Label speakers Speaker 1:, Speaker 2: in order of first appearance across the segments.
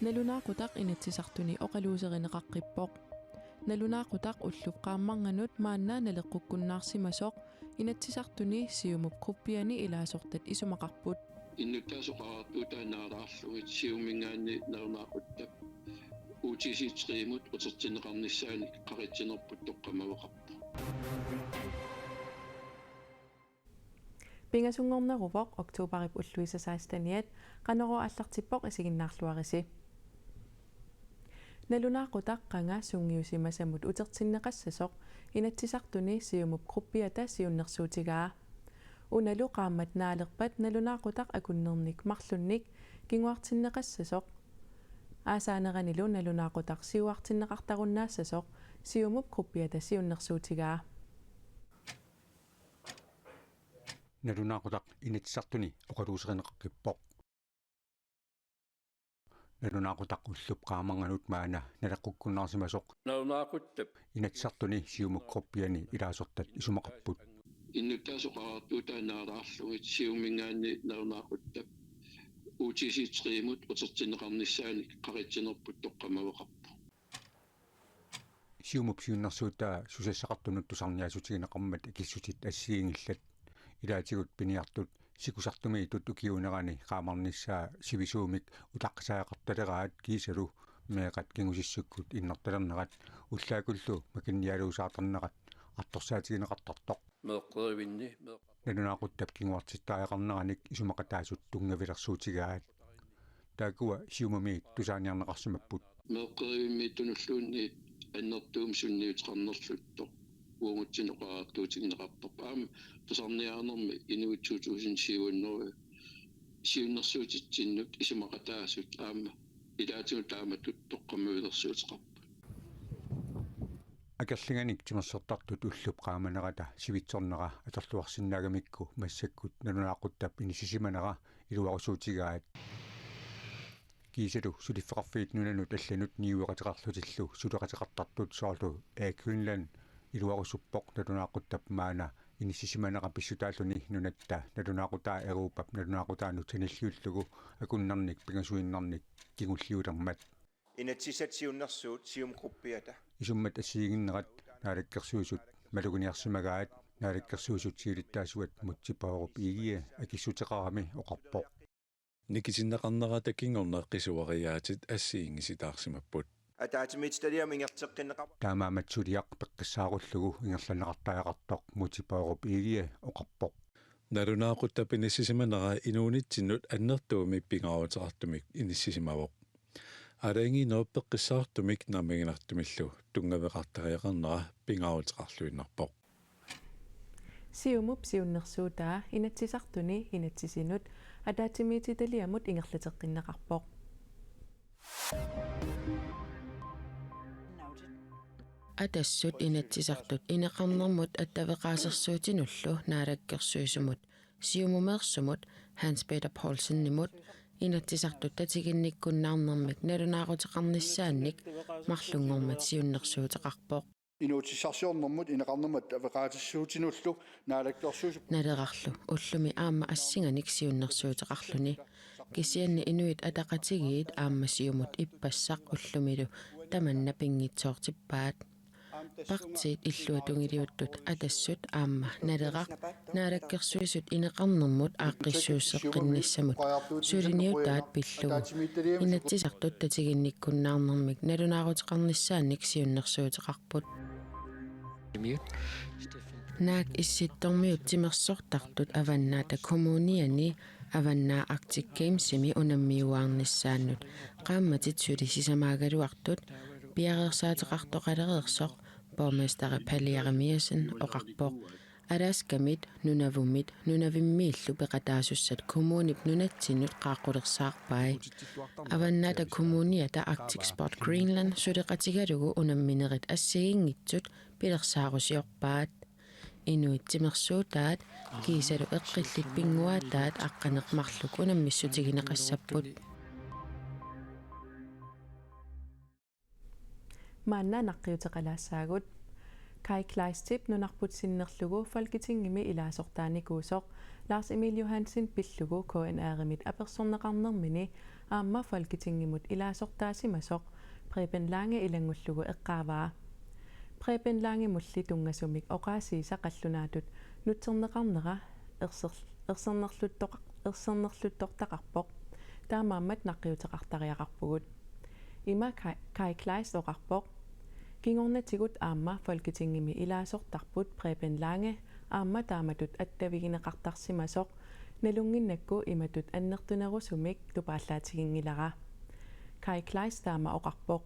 Speaker 1: Nalunaaqutaq inatsisartuni oqaluuserineqaqqippoq. Nalunaaqutaq ulluqqaammarnganut maanna naleqqukkunnaarsimasoq inatsisartuni siumup quppiani ilaasortat isumaqarput.
Speaker 2: Innutaasuqaartuutaanaaraarlugit siumingaanni nalunaaquttak uutisiitriimut utertineqarnissaani qarittinerput toqqamavaqarpa.
Speaker 1: Pingasungorneruvoq oktuuparip ulluisasaastaниат qanoro аллартиппоq isiginnaarluarisi. Nalunaaqutaq qanga sungiusimasamut utertinneqassasoq inatsisartuni siumup quppiata siunnersuutigaa. Unalu qaammat naalerpat nalunaaqutaq akunnernik marlunnik kinguartinneqassasoq. Aasaaneranilu nalunaaqutaq siuartinneqartarunnaassasoq siumup quppiata siunnersuutigaa.
Speaker 3: Nalunaaqutaq inatsisartuni oqaluuserineqaqqippoq. Nalunaaqutaq ulluqqaamarnganut maana naleqqukkunnaarsimasoq
Speaker 2: Nalunaaquttak
Speaker 3: inatsisartuni siumuk quppiani ilaasortat isumaqarput.
Speaker 2: Innutaasuqaartuutaanaaraarlugit siumingaanni nalunaaquttak uutisiitriimut utertineqarnissaani qarittinerput toqqamavaqarpa.
Speaker 3: Siumup siunnersuutaa susassaqartunut tusarniasutigineqarmat ikissutit assiingillat ilaatigut piniartut sikusartumi tutukiunerani qaamarnissaa sivisuumik utaqqasaaqartaleraat kiisalu meeqat kingusissukkut innertalernerat ullaakullu makinnialuusaartarnerat artorsaatigineqartartoq
Speaker 2: Meeqqerivinni
Speaker 3: nalunaaquttab kinguartittaaqarneranik isumaqataasut tungavilersuutigaat taakua siumami tusaaniarneqarsimapput
Speaker 2: meeqqerivimmi tunulluunni annertuum sunniutqarnerluttoq uungutsineqaartuutigineqartoq aam tusarniaanermi inuutsuutuusin siuanneru siunnersuutittinnut isumaqataasut aama ilaatigut aamatut toqqamuilersuutiqarpa.
Speaker 3: Akerlinganik timersortartut ullup qaamanerata sivitsornera aterluarsinnaagamikku massakkut nalunaaquttab inissisimanera iluarusuutigaat kiisalu suliffeqarfiit nunanut allanut niueqateqarlutillu suleqateqartartut soorlu Greenland iluarusuppoq nalunaaquttab maana inissisimanera pissutaalluni nunatta nalunaaquttaa Euroopap nalunaaqutaanu tanilliullugu akunnarnik pingasuinnarnik kingulliulermat
Speaker 4: inatsisat sium quppiata
Speaker 3: isummat assiiginnerat naalakkersuusut maluguniarsimagaat naalakkersuusut siilittaasuat mutsipaarup iigia akissuteqarami oqarpoq
Speaker 5: nikisinneqarnerata kingorneqqisuariaatit assiingisitaarsimapput
Speaker 4: ataatimitsitaliam ingerteqqinneqar
Speaker 3: taamaamatsuliaq peqqissaarullугу ингерланеқартаақартоқ мутипааруп иигия оқарпоқ
Speaker 5: nalunaaquttab inissisimанера inuunitsinнут аннертууми пингаарутеқартумик иниссисимавоқ алаанги нооппеққиссаартумик намагинартумиллу тунгавеқартариақарнера пингаарутеқарлуиннарпоқ
Speaker 1: Siumup siunnersuutaa inatsisartuni inatsisinut ataatimiititaliamut ingerlateqqinneqarpoq.
Speaker 6: Atassut inatsisartut ineqarnermut attaveqaasersuutinullu naalakkersuisumut siumumeersumut Hans Peter Poulsen-nimut inatsisartut tatiginnikkunnaarnermik nalunaaqutеқарnissaannik марлунгормат siunnersuuteqarpoq
Speaker 7: Inuutisarsiornermut ineqarnermat aveqaatissuutinullu naalakkersuusum
Speaker 6: nalerarlu ullumi aamma assinganik siunnersuuteqarluni kisianni inuit ataqatigiit aamma siumut ippassaq ullumilu tamanna pingitsoortippaat Partit illuatungiliuttut atassut aamma naleraq naalakkersuisut ineqarnermut aaqqissuusseqqinnissamut suliniutaat pillugu inatsisartut tatiginnikkunnaarnermik nalunaaruteqarnissaannik siunnersuuteqarput naak issittormiut timersortartut avannaata kommuniani avannaa Arctic Gamesimi unammiuaarnissaannut qaammatit sulisisamaagaluartut piarersaateqartoqalereersoq borgmester Palle Jeremiasen oqarpoq Alaskamit nunavumit nunavimmiillu peqataasussat kommunip nunatsinut qaaqqulersaarpai avannaata kommuniata Arctic Sport Greenland suleqatigalugu unamminerit assigingitsut pilersaarusiorpaat inuitsimersuutaat kiisalu eqqillit pinguaataat aqqaneqmarluk unammissutigineqassapput
Speaker 1: Maanna naqqiuteqalaassaagut Kai Kleistip nunarput sinnerlugu Folketingimi ilaasortaanikuusoq Lars Emil Johansen pillugu KNR-mit apersorneqarnermini aamma Folketingimut ilaasortaasimasoq Preben Lange ilangullugu eqqaavaa Preben Lange mulli tungasumik oqaasiisa qallunaatut nutserneqarnera ersernerluttoqtaqarpoq taamaammat naqqiuteqartariaqarpugut ima Kai Kleist oqarpoq kingornatigut aamma Folketingimi ilaasortarput Preben Lange aamma taamatut attavigineqartarsimasoq nalunginnakku imatut annertunerusumik tupaallaatigingilara Kai Kleist taama oqarpoq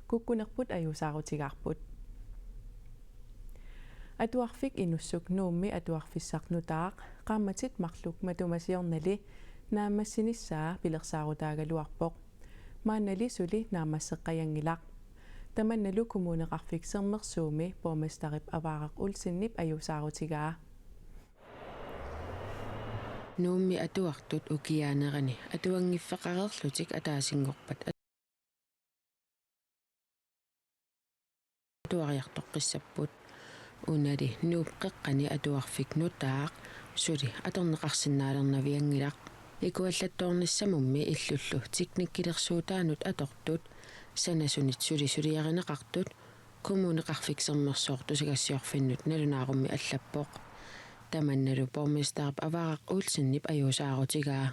Speaker 1: kukkunerput ajusaarutigaarput atuarfik inussuk nuummi atuarfissarnutaaq qaammatit marluk matumasiornali naammassinисsaa pilersaarutaagaluarpoq maannali suli naammasseqqayangilaq tamannalu kumuuneqarfik sermersuumi bormestarip avaaraq ulsinnip ajusaarutigaa
Speaker 6: nuummi atuartut ukiaanerani atuangiffeqarerlutik ataasingorpat atuariartoqqissapput unali nuupqeqqani atuarfik nutaaq suli atorneqarsinnaalernaviangilaq ikuallattoornissamummi illullu tiknikkilersuutaanut atortut sanasunit suliarineqartut kumuuneqarfiksermersoortusagassiorfinnut nalunaarummi allappoq tamannalu bormestarp avaaraq ulsinnip ajusaarutigaa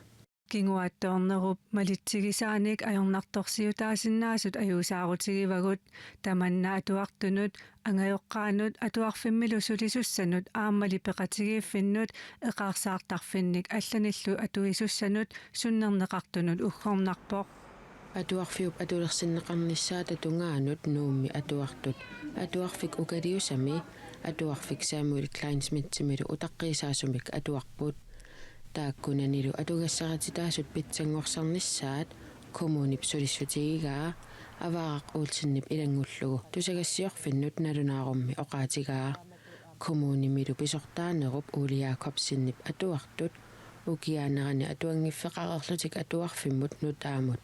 Speaker 8: kinguattoornerup malitsigisaanik ajornartorsiutaasinnaassut ajusaarutigivagut tamanna atuartunut angajoqqaanut atuarfimmilu sulisussanut aammali peqatigiiffinnut eqaarsaartarfinnik allanillu atuisussanut sunnerneqartunut uggornarpoq
Speaker 6: atuarfiup atulersinneqarnissaata tungaanut nuummi atuartut atuarfik ukaliusami atuarfik Samuel Kleinsmitsimilu utaqqiisaasumik atuarput taakkunanilu atugassaqatitaassut pitsangorсарnissaat kommunip sulissutigigaa avaaraq uulsinnip ilangullugu tusagassiorfinnut nalunaarummi oqaatigaa kommunimilu pisortaanerup uliaakopsinnip atuartut ukiaanerani atuangiffeqarerlutik atuarfimmut nutaamut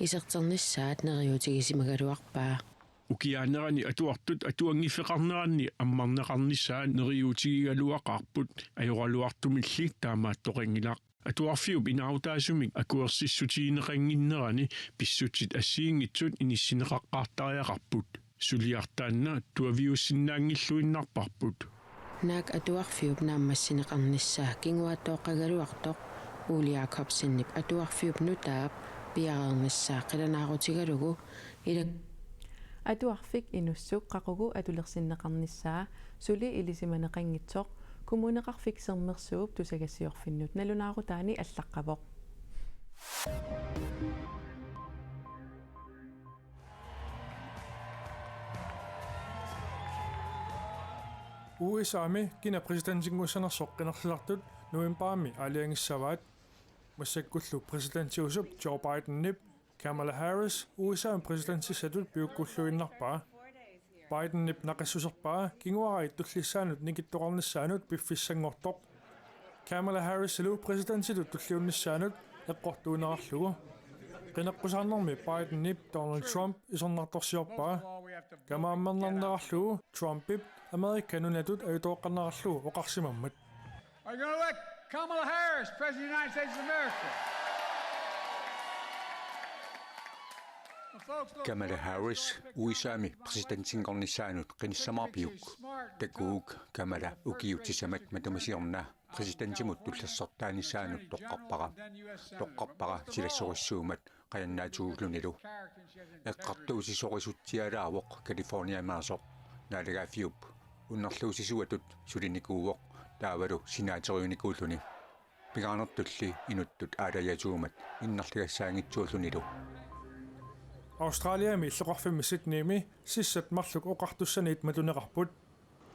Speaker 6: iserternissaat neriutigisimagaluarpaa
Speaker 9: ukiaanerani atuartut atuangiffeqarnerani ammarneqarnissaa neriutigigaluaqarput ajoraluartumilli taamaattoqingilaq atuarfiup inaarutaasumik akuersissutigineqanginnerani pissutit assiingitsut inissineqaqqaartariaqarput suliartaanna tuaviussinnaangilluinnarparput
Speaker 6: naak atuarfiup naammassineqarnissaa kinguattooqqagaluartoq uliaakopsinnip atuarfiup nutaap piareernissaa qilanaaruutigalugu
Speaker 1: atuarfik inussuk qaqugu atulersinneqarnissaa suli ilisimaneqangitsoq kumuuneqarfik sermersuup tusagassiorfinnut nalunaarutaani allaqqavoq
Speaker 10: USAmi kina presidentinguussanersoqqinersilartut nuimpaami aliangissavaat массаккуллу президентиусуп Joe Biden-нип Kamala Harris USA presidentissatut piukkulluinnarpaa Biden-нип naqassусерпаа кингуарай туллиссаанут никиттоқарниссаанут пиффиссангортоқ Kamala Harris-лу президентитут туллиунниссаанут эққортуунерарлугу qinaqqusaarnermi Biden-нип Donald Trump исернарторсиорпаа камааммернарнерарлугу Trump-ип Америкканунатут аютооққарнерарлугу оқарсимаммат
Speaker 11: Kamala Harris, President of the United States of America.
Speaker 3: Kamala Harris, USAmi presidentinngornissaanut qinissamaapiuk takuuk Kamala ukiutisamat matamasiorna presidentimut tullassortaanissaanut toqqarpara silassorissuumat qayannaatuullunilu eqqartuusissorisuttialaavoq California maasoq naalagaafiup unnerluusisuatut sulinikuuvoq taavalu sinaateriunikuulluni pigaanertulli inuttut aalajatuumat innarlagassaangitsuullunilu
Speaker 10: Australiami illoqarfimmi Sydneymi sissat marluk oqartussaniit matuneqarput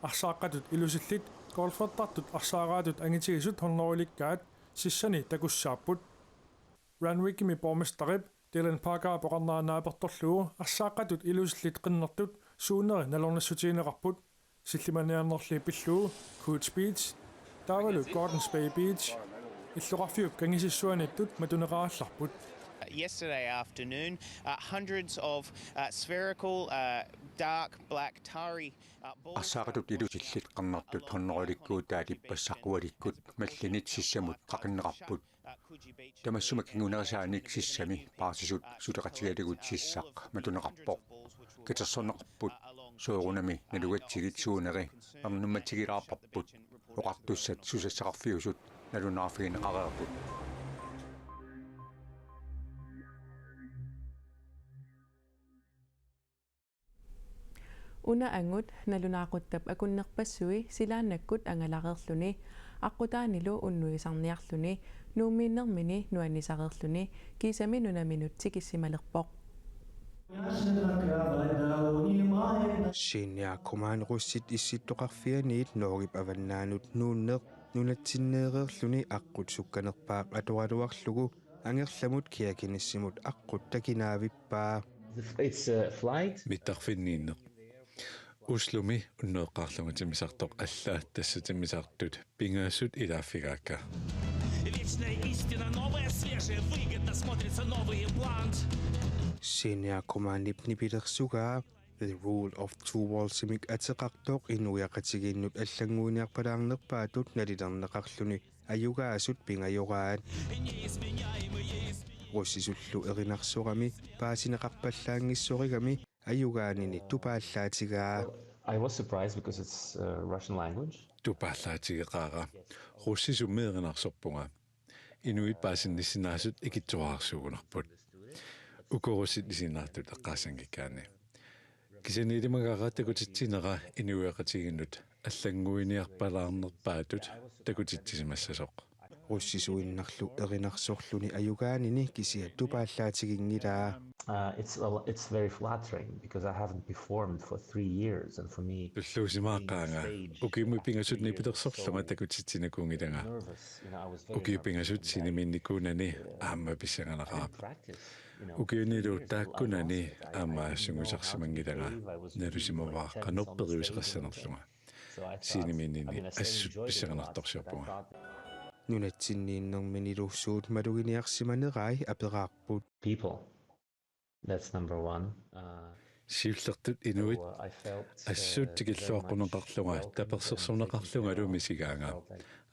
Speaker 10: arsaaqatut ilusillit golfertartut arsaaraatut angitigisut hornerulikkaat sissani takussaapput Randwickimi bormestarip Dylan Parker poqarnaanaapertorlugu arsaaqatut ilusillit qinnertut suuneri nalornassutiineqarput sillimaniarnerli pillugu Coot Beach taavalu Gordons Bay Beach illoqarfiup kangisissuanittut matuneqarallarput
Speaker 12: Yesterday afternoon, hundreds of spherical dark black tarry
Speaker 3: Ассаақатут илусиллит қарнартут хонноруликкуутаа типпассақуаликкут маллинит сиссамут қақиннеқарпут тамассума кингунерисааник сиссами паасисут сутеқатигалигут сиссақ матунеқарпоқ катерсорнеқарпут соорунами налугатсигит суунери арнумматигилаарпарпут оқартуссат сусассақарфиусут налунаарфигинеқареерпут
Speaker 1: Una angut nalunaaquttab akunnerpassui silaannakkut angalaqerluni aqutaanilu unnuisarniarluni nuumiinnermini nuanisaqerluni kiisami nunaminut tikissimalerpoq
Speaker 13: Seniakumaan russit issittoqarfianiit noogip avannaanut nuunneq nunatsinneereerluni aqqut sukkanerpaaq atoraluarlugu angerlamut kiakinissimut aqqut takinaavippaa
Speaker 14: It's a flight.
Speaker 5: Mittarfinniinneq Uslumi unneeqqaarlungatimisaartoq allaat tassatimisaartut pingaassut ilaafigaakka
Speaker 15: Вечная истина, новая, свежая, выгодно смотрится новый имплант.
Speaker 13: Seniakumaan nipnipilersugaa The rule of two walsimik ateqartoq inuiaqatiginnut аллангуuniarpalaarnerpaatut nalilerneqarluni ayugaasut pingajoraat russisullu erinarsorami paasineqarpallaangissorigami ayugaanini tupaallaatigaa
Speaker 14: I was surprised because it's Russian language.
Speaker 5: Tupaallaatigeqaaqa russisummeerinarsorpunga inuit paasinnisinaasut ikitsuaarsuugunarput ukorussit isinaartut eqqaasankikkaani kisaniilimagaqa takutitsinera inuiaqatiginnut аллангуиниарпалаарнерпаатут такутитсимассасоқ
Speaker 13: russisuinnarlu erinarsorluni ayugaanini kisia tupaallaatiginnilaa
Speaker 14: It's very flattering because I haven't performed for 3 years, and for me,
Speaker 5: Tulluusimaaqaanga ukimupingasut nipitersorlunga takutitsinakungilanga ukipingasut siniminnikkuunani aamma pissangalaqaap ukiunilu taakkunani aamma sungusarsimangilanga nalusimavaa qanorperiusqassanerlunga siniminnini assut pissanganartorsiorpunga
Speaker 13: nunatsinniinnerminilussuut maluginiarsimanerai aperaarput
Speaker 14: people. That's number one.
Speaker 5: Siullertut inuit assut tikilluaqquneqarlunga tapersersorneqarlunga lumisigaanga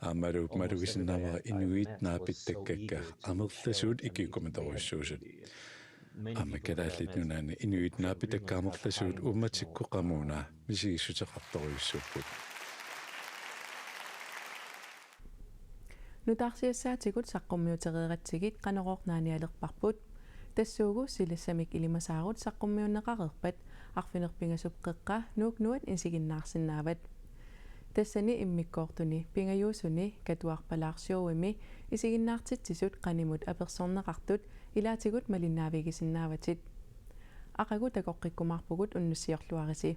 Speaker 5: aammaluuk malugisinnaavara inuit naapittakkakka amerlasuut ikikumatorussuusut aammakkalaallit nunaani inuit naapitakkaamерлasuut ummatikkuqamuuna misigissuteqartoruissuupput
Speaker 1: nutaarsiassaatikut saqqummiutereeratsigit qanorornaanialerparput тассуугу силассамик илимасаарут саққуммиуннеқарерпат арфинерпингасуп қеққа нуукнуат инсигиннаарсинаават тассани иммиккоортуни пингаюусуни катуарпалаарсиуими исигиннаартитсисут қанимут аперсорнеқартут илаатигут малиннаавигисиннааватит ақагу такоққиккумаарпугут уннуссиорлуариси